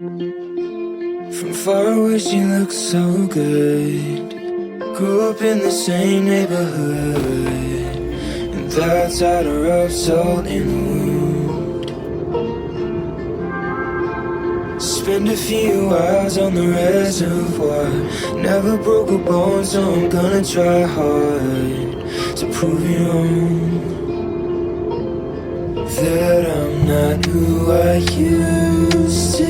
From far away she looks so good. Grew up in the same neighborhood, and that's how to rub salt in the wound. Spend a few hours on the reservoir. Never broke a bone, so I'm gonna try hard to prove you wrong, that I'm not who I used to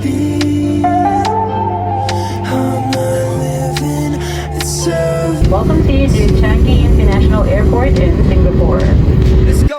be. I'm not living itself. Welcome to Changi International Airport in Singapore. Let's go.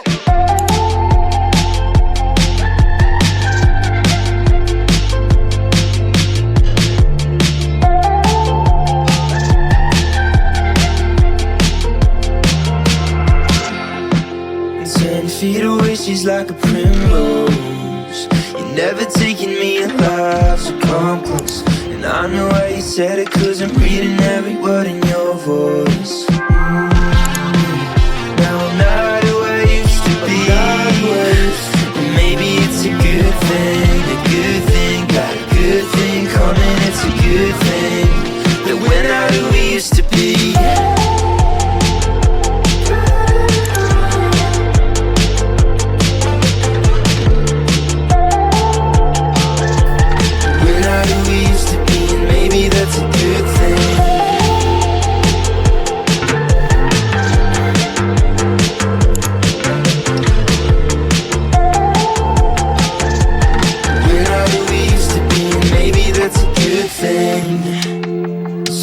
Feet away, she's like a primrose. You're never taking me alive, so come close. And I know why you said it, 'cause I'm reading every word in your voice. Now I'm not who I used to be, and maybe it's a good thing. Got a good thing coming, it's a good thing that we're not who we used to be.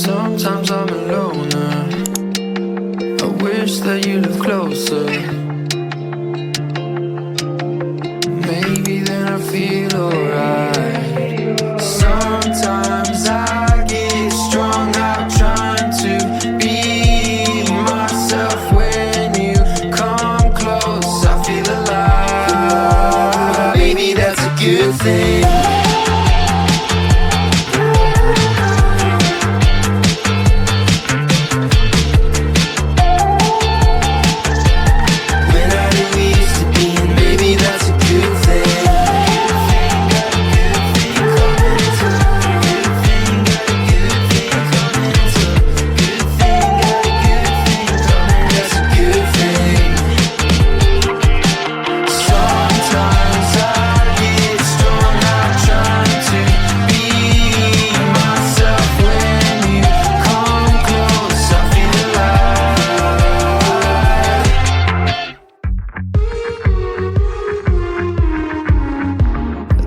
Sometimes I'm a loner. I wish that you lived closer. Maybe then I feel alright. Sometimes I get strung out trying to be myself. When you come close, I feel alive. Maybe that's a good thing.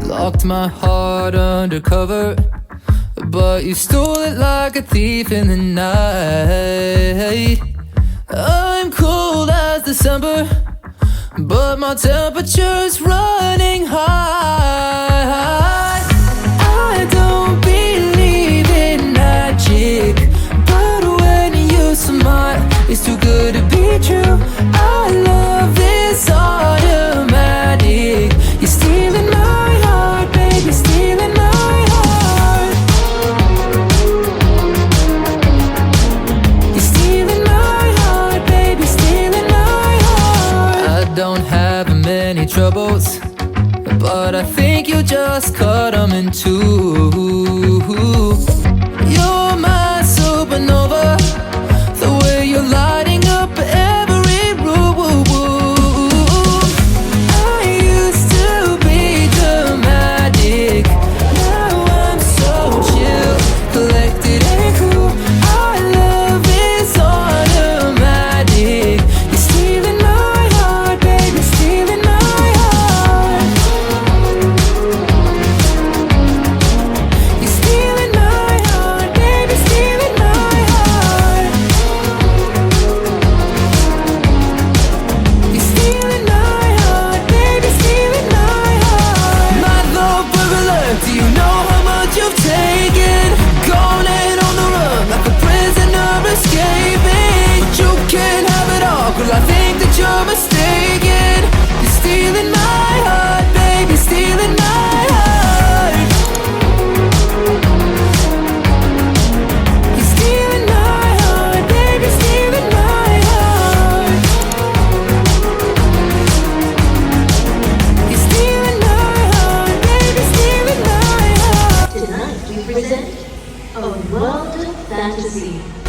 Locked my heart undercover, but you stole it like a thief in the night. I'm cold as December, but my temperature's running high. I don't believe in magic, but when you smile, it's too good to be true. Our love is automatic. You're stealing my heart, baby, stealing my heart. You're stealing my heart, baby, stealing my heart. I don't have many troubles, but I think you just cut them in two. You're my supernova, the way you're lighting up every room. I used to be dramatic, now I'm so chill, collected and cool. Our love is automatic. You're stealing my heart, baby, stealing my heart. You're stealing my heart, baby, stealing my heart. You're stealing my heart, baby, stealing my heart. My love burglar, do you know how much you've taken? Gone and on the run, like a prisoner escaping. But you can't have it all, girl, I think that you're mistaken. You're stealing my heart, baby, stealing my heart. You're stealing my heart, baby, stealing my heart. You're stealing my heart, baby, stealing my City.